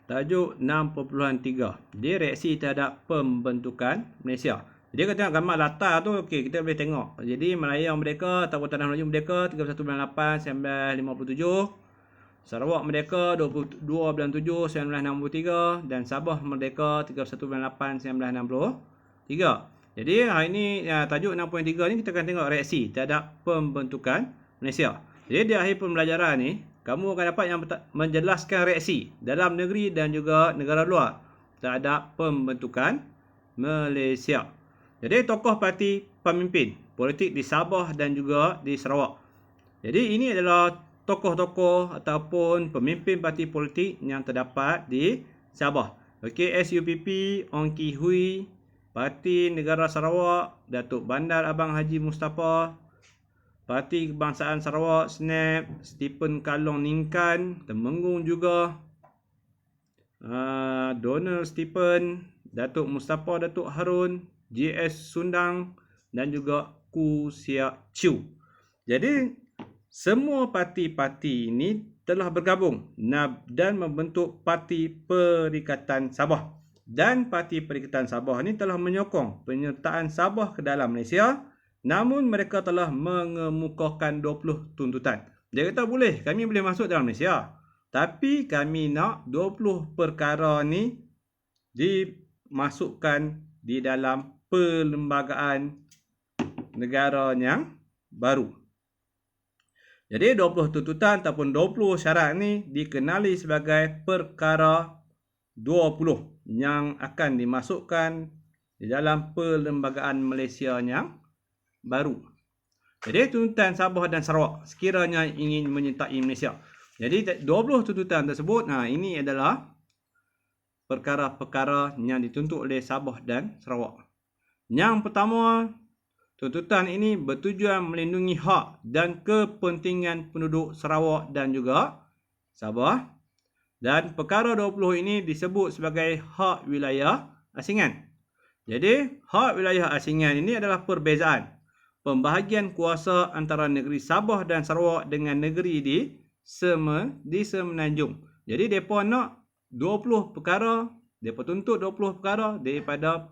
tajuk 6.3. Jadi reaksi terhadap pembentukan Malaysia. Jadi kita tengok gambar latar tu, okey, kita boleh tengok. Jadi Melayu Merdeka ataupun Tanah Melayu Merdeka 31/8/1957. Sarawak Merdeka 22/7/1963 dan Sabah Merdeka 31/8/1963. Jadi hari ini tajuk 6.3 ni kita akan tengok reaksi terhadap pembentukan Malaysia. Jadi di akhir pembelajaran ni kamu akan dapat yang menjelaskan reaksi dalam negeri dan juga negara luar terhadap pembentukan Malaysia. Jadi tokoh parti pemimpin politik di Sabah dan juga di Sarawak. Jadi ini adalah tokoh-tokoh ataupun pemimpin parti politik yang terdapat di Sabah. Okey, SUPP, Ong Ki Hui, Parti Negara Sarawak, Datuk Bandar Abang Haji Mustapa, Parti Kebangsaan Sarawak, SNAP, Stephen Kalong Ningkan, Temenggung juga, Donald Stephen, Datuk Mustapa Datuk Harun, JS Sundang dan juga Ku Siak Chew. Jadi semua parti-parti ini telah bergabung dan membentuk Parti Perikatan Sabah. Dan Parti Perikatan Sabah ini telah menyokong penyertaan Sabah ke dalam Malaysia, namun mereka telah mengemukakan 20 tuntutan. Dia kata kami boleh masuk dalam Malaysia, tapi kami nak 20 perkara ni dimasukkan di dalam perlembagaan negara yang baru. Jadi 20 tuntutan ataupun 20 syarat ni dikenali sebagai perkara 20 yang akan dimasukkan di dalam perlembagaan Malaysia yang baru. Jadi tuntutan Sabah dan Sarawak sekiranya ingin menyertai Malaysia. Jadi 20 tuntutan tersebut, ini adalah perkara-perkara yang dituntut oleh Sabah dan Sarawak. Yang pertama, tuntutan ini bertujuan melindungi hak dan kepentingan penduduk Sarawak dan juga Sabah. Dan perkara 20 ini disebut sebagai hak wilayah asingan. Jadi, hak wilayah asingan ini adalah perbezaan pembahagian kuasa antara negeri Sabah dan Sarawak dengan negeri di Semenanjung. Jadi, mereka nak 20 perkara, mereka tuntut 20 perkara daripada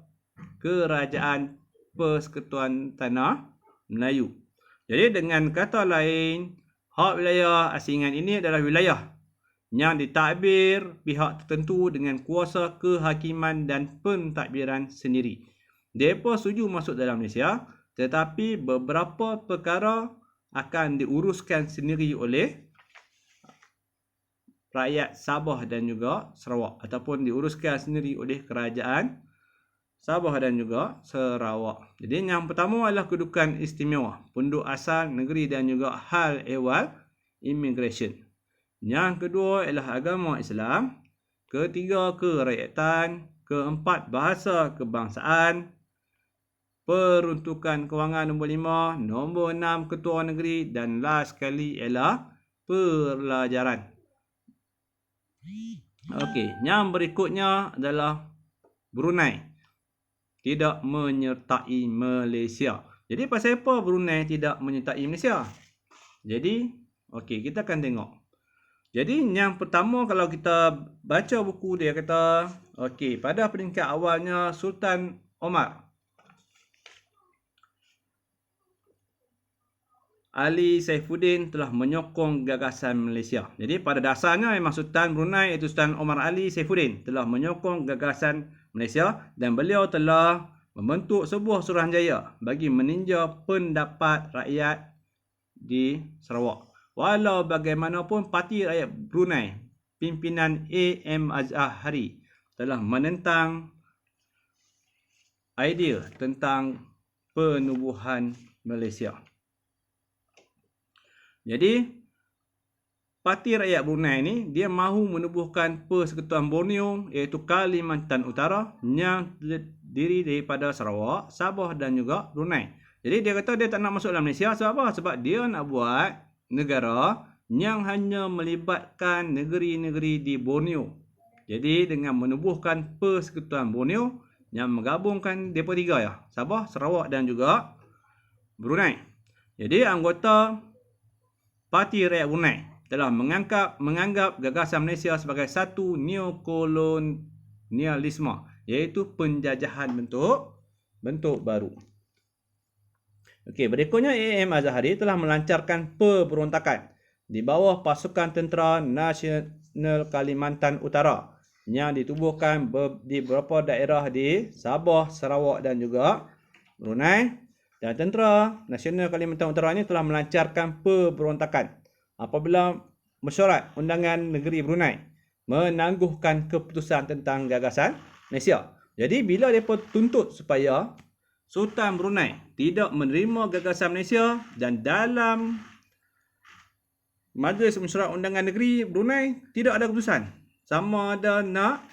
Kerajaan Persekutuan Tanah Melayu. Jadi, dengan kata lain, hak wilayah asingan ini adalah wilayah yang ditadbir pihak tertentu dengan kuasa kehakiman dan pentadbiran sendiri. Mereka setuju masuk dalam Malaysia, tetapi beberapa perkara akan diuruskan sendiri oleh rakyat Sabah dan juga Sarawak, ataupun diuruskan sendiri oleh kerajaan Sabah dan juga Sarawak. Jadi yang pertama adalah kedudukan istimewa, penduduk asal negeri dan juga hal ehwal immigration. Yang kedua ialah agama Islam. Ketiga, kerakyatan. Keempat, bahasa kebangsaan. Peruntukan kewangan nombor 5. Nombor 6, ketua negeri. Dan last sekali ialah pelajaran. Okey, yang berikutnya adalah Brunei tidak menyertai Malaysia. Jadi pasal apa Brunei tidak menyertai Malaysia? Jadi, okey, kita akan tengok. Jadi yang pertama, kalau kita baca buku dia kata, okey, pada peringkat awalnya Sultan Omar Ali Saifuddin telah menyokong gagasan Malaysia. Jadi pada dasarnya memang Sultan Brunei iaitu Sultan Omar Ali Saifuddin telah menyokong gagasan Malaysia dan beliau telah membentuk sebuah suruhanjaya bagi meninjau pendapat rakyat di Sarawak. Walau bagaimanapun, Parti Rakyat Brunei, pimpinan A.M. Azhari telah menentang idea tentang penubuhan Malaysia. Jadi, Parti Rakyat Brunei ni, dia mahu menubuhkan Persekutuan Borneo iaitu Kalimantan Utara yang terdiri daripada Sarawak, Sabah dan juga Brunei. Jadi, dia kata dia tak nak masuk dalam Malaysia. Sebab apa? Sebab dia nak buat negara yang hanya melibatkan negeri-negeri di Borneo. Jadi dengan menubuhkan Persekutuan Borneo yang menggabungkan mereka tiga ya, Sabah, Sarawak dan juga Brunei. Jadi anggota Parti Rakyat Brunei telah menganggap gagasan Malaysia sebagai satu neokolonialisme, iaitu penjajahan bentuk baru. Okey, berikutnya A.M. Azahari telah melancarkan pemberontakan di bawah pasukan Tentera Nasional Kalimantan Utara yang ditubuhkan di beberapa daerah di Sabah, Sarawak dan juga Brunei. Dan Tentera Nasional Kalimantan Utara ini telah melancarkan pemberontakan apabila mesyuarat undangan negeri Brunei menangguhkan keputusan tentang gagasan Malaysia. Jadi bila mereka tuntut supaya Sultan Brunei tidak menerima gagasan Malaysia, dan dalam Majlis Mesyuarat Undangan Negeri Brunei tidak ada keputusan sama ada nak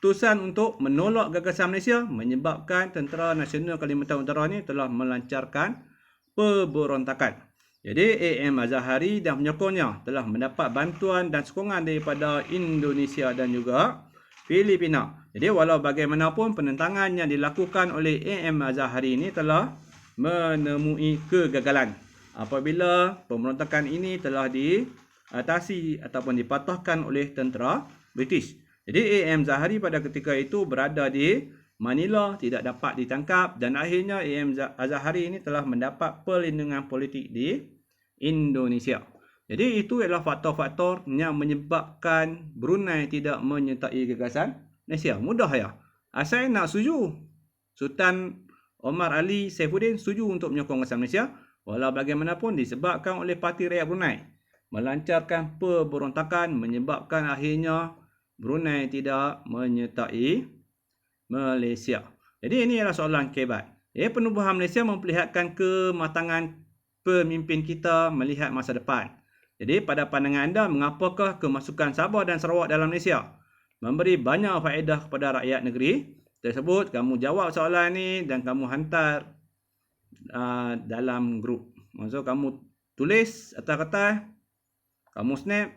keputusan untuk menolak gagasan Malaysia, menyebabkan Tentera Nasional Kalimantan Utara ini telah melancarkan pemberontakan. Jadi A.M. Azahari dan penyokongnya telah mendapat bantuan dan sokongan daripada Indonesia dan juga Filipina. Jadi walau bagaimanapun, penentangan yang dilakukan oleh A.M. Azahari ini telah menemui kegagalan apabila pemberontakan ini telah diatasi ataupun dipatahkan oleh tentera British. Jadi A.M. Azahari pada ketika itu berada di Manila, tidak dapat ditangkap, dan akhirnya A.M. Azahari ini telah mendapat perlindungan politik di Indonesia. Jadi itu adalah faktor-faktor yang menyebabkan Brunei tidak menyertai gagasan Malaysia. Mudah ya. Asal nak setuju. Sultan Omar Ali Saifuddin setuju untuk menyokong gagasan Malaysia. Walau bagaimanapun disebabkan oleh Parti Rakyat Brunei melancarkan pemberontakan, menyebabkan akhirnya Brunei tidak menyertai Malaysia. Jadi ini adalah soalan kebat. Penubuhan Malaysia memperlihatkan kematangan pemimpin kita melihat masa depan. Jadi pada pandangan anda, mengapakah kemasukan Sabah dan Sarawak dalam Malaysia memberi banyak faedah kepada rakyat negeri tersebut? Kamu jawab soalan ni dan kamu hantar dalam grup. Maksud kamu tulis atas kertas, kamu snap,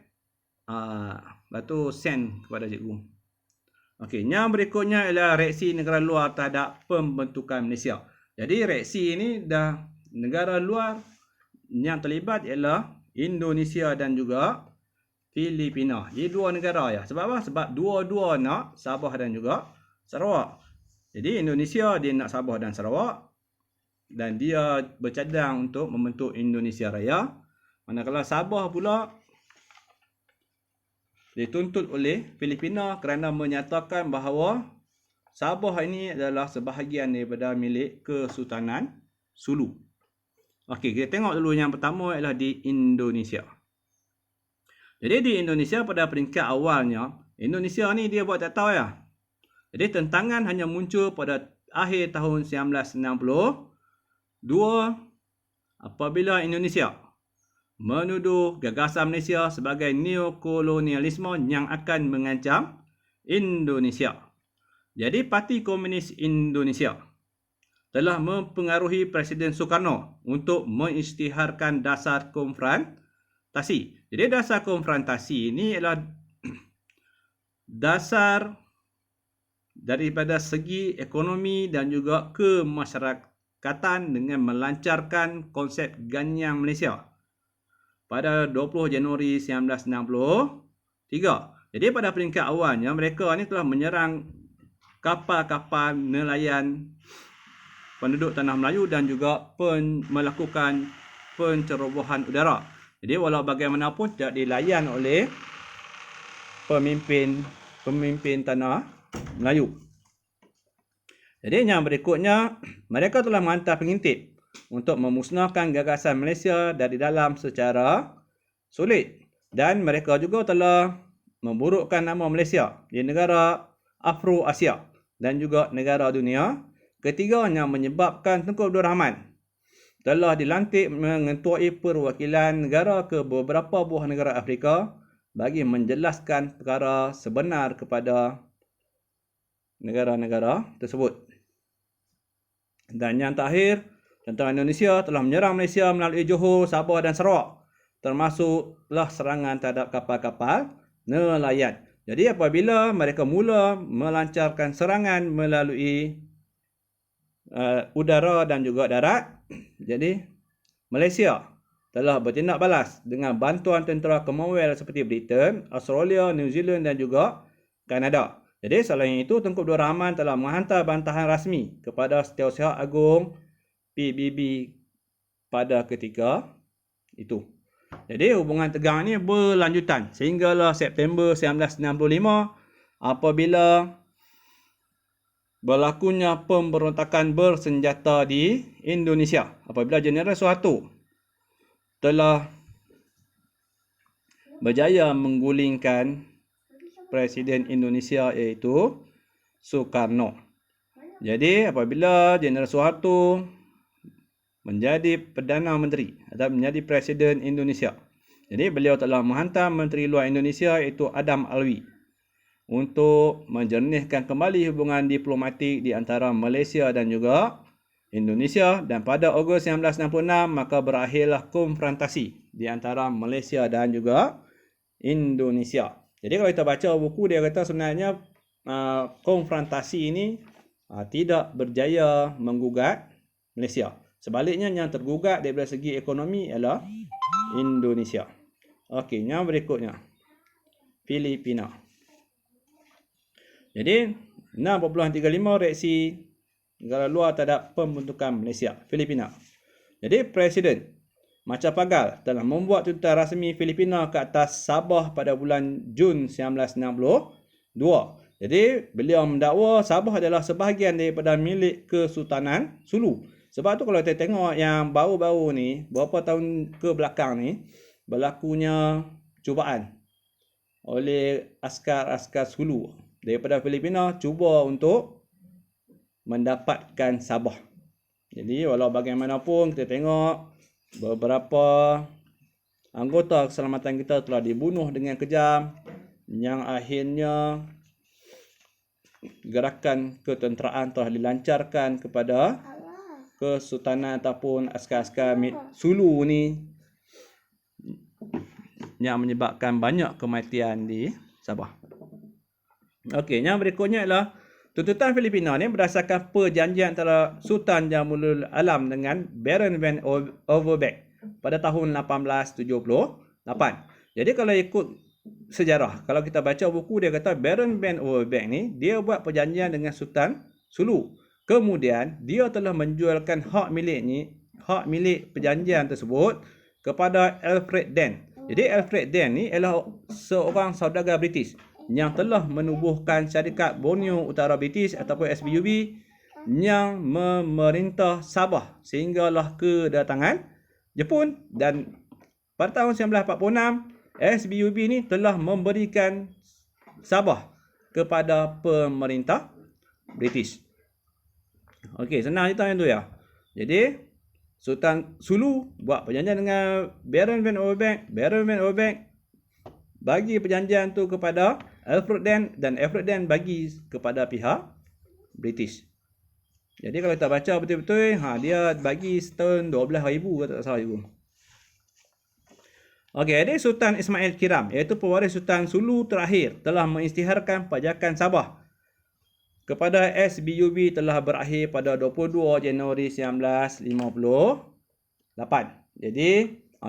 lepas tu send kepada cikgu. Okey, yang berikutnya ialah reaksi negara luar terhadap pembentukan Malaysia. Jadi reaksi ini dah negara luar yang terlibat ialah Indonesia dan juga Filipina. Jadi dua negara ya. Sebab apa? Sebab dua-dua nak Sabah dan juga Sarawak. Jadi Indonesia dia nak Sabah dan Sarawak, dan dia bercadang untuk membentuk Indonesia Raya. Manakala Sabah pula dituntut oleh Filipina kerana menyatakan bahawa Sabah ini adalah sebahagian daripada milik Kesultanan Sulu. Okey, kita tengok dulu yang pertama ialah di Indonesia. Jadi di Indonesia pada peringkat awalnya, Indonesia ni dia buat tak tahu ya. Jadi tentangan hanya muncul pada akhir tahun 1962 apabila Indonesia menuduh gagasan Malaysia sebagai neokolonialisme yang akan mengancam Indonesia. Jadi Parti Komunis Indonesia telah mempengaruhi Presiden Sukarno untuk mengisytiharkan dasar konfrontasi. Jadi dasar konfrontasi ini adalah dasar daripada segi ekonomi dan juga kemasyarakatan dengan melancarkan konsep Ganyang Malaysia pada 20 Januari 1963. Jadi pada peringkat awalnya mereka ni telah menyerang kapal-kapal nelayan penduduk Tanah Melayu dan juga melakukan pencerobohan udara. Jadi walau bagaimanapun tidak dilayan oleh pemimpin Tanah Melayu. Jadi yang berikutnya, mereka telah menghantar pengintip untuk memusnahkan gagasan Malaysia dari dalam secara sulit, dan mereka juga telah memburukkan nama Malaysia di negara Afro-Asia dan juga negara dunia ketiga, yang menyebabkan Tunku Abdul Rahman telah dilantik mengetuai perwakilan negara ke beberapa buah negara Afrika bagi menjelaskan perkara sebenar kepada negara-negara tersebut. Dan yang terakhir, tentera Indonesia telah menyerang Malaysia melalui Johor, Sabah dan Sarawak, termasuklah serangan terhadap kapal-kapal nelayan. Jadi apabila mereka mula melancarkan serangan melalui udara dan juga darat, jadi Malaysia telah bertindak balas dengan bantuan tentera Commonwealth seperti Britain, Australia, New Zealand dan juga Kanada. Jadi selain itu, Tengku Abdul Rahman telah menghantar bantahan rasmi kepada Setiausaha Agung PBB pada ketika itu. Jadi hubungan tegang ini berlanjutan sehinggalah September 1965 apabila berlakunya pemberontakan bersenjata di Indonesia. Apabila Jeneral Suharto telah berjaya menggulingkan Presiden Indonesia iaitu Soekarno. Jadi apabila Jeneral Suharto menjadi Perdana Menteri atau menjadi Presiden Indonesia, jadi beliau telah menghantar Menteri Luar Indonesia iaitu Adam Alwi untuk menjernihkan kembali hubungan diplomatik di antara Malaysia dan juga Indonesia, dan pada Ogos 1966 maka berakhirlah konfrontasi di antara Malaysia dan juga Indonesia. Jadi kalau kita baca buku, dia kata sebenarnya konfrontasi ini tidak berjaya menggugat Malaysia. Sebaliknya yang tergugat daripada segi ekonomi ialah Indonesia. Okey, yang berikutnya Filipina. Jadi 6.35 reaksi negara luar terhadap pembentukan Malaysia, Filipina. Jadi Presiden Macapagal telah membuat tuntutan rasmi Filipina ke atas Sabah pada bulan Jun 1962. Jadi beliau mendakwa Sabah adalah sebahagian daripada milik Kesultanan Sulu. Sebab tu kalau kita tengok yang baru-baru ni, beberapa tahun ke belakang ni, berlakunya cubaan oleh askar-askar Sulu daripada Filipina cuba untuk mendapatkan Sabah. Jadi walau bagaimanapun kita tengok beberapa anggota keselamatan kita telah dibunuh dengan kejam, yang akhirnya gerakan ketenteraan telah dilancarkan kepada Kesultanan ataupun askar-askar Sulu ni, yang menyebabkan banyak kematian di Sabah. Okey, yang berikutnya adalah tuntutan Filipina ni berdasarkan perjanjian antara Sultan Jamilul Alam dengan Baron van Overbeck pada tahun 1878. Jadi kalau ikut sejarah, kalau kita baca buku, dia kata Baron van Overbeck ni dia buat perjanjian dengan Sultan Sulu. Kemudian dia telah menjualkan hak milik perjanjian tersebut kepada Alfred Dent. Jadi Alfred Dent ni ialah seorang saudagar British yang telah menubuhkan syarikat Borneo Utara British ataupun SBUB yang memerintah Sabah sehinggalah kedatangan Jepun, dan pada tahun 1946 SBUB ni telah memberikan Sabah kepada pemerintah British. Okey, senang cerita yang tu ya. Jadi Sultan Sulu buat perjanjian dengan Baron van Overbeck. Baron van Overbeck bagi perjanjian tu kepada Alfred Dent, dan Alfred Dent bagi kepada pihak British. Jadi kalau kita baca betul-betul, dia bagi setahun 12,000 kalau tak salah ibu. Okey, ada Sultan Ismail Kiram, iaitu pewaris Sultan Sulu terakhir, telah mengisytiharkan pajakan Sabah kepada SBUB telah berakhir pada 22 Januari 1958. Jadi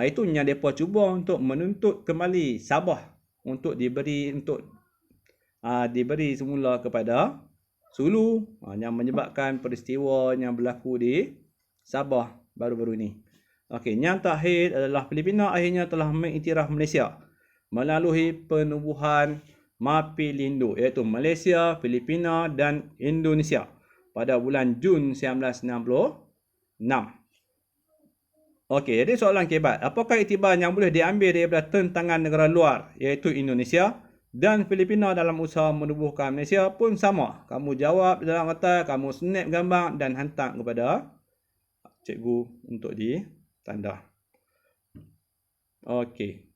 itu yang mereka cuba untuk menuntut kembali Sabah untuk diberi semula kepada Sulu, yang menyebabkan peristiwa yang berlaku di Sabah baru-baru ini. Okey, yang terakhir adalah Filipina akhirnya telah mengiktiraf Malaysia melalui penubuhan Mapilindo, iaitu Malaysia, Filipina dan Indonesia pada bulan Jun 1966. Okey, jadi soalan kebat, apakah iktibar yang boleh diambil daripada tentangan negara luar iaitu Indonesia dan Filipina dalam usaha menubuhkan Malaysia pun sama? Kamu jawab dalam kata, kamu snap gambar dan hantar kepada cikgu untuk ditanda. Okey.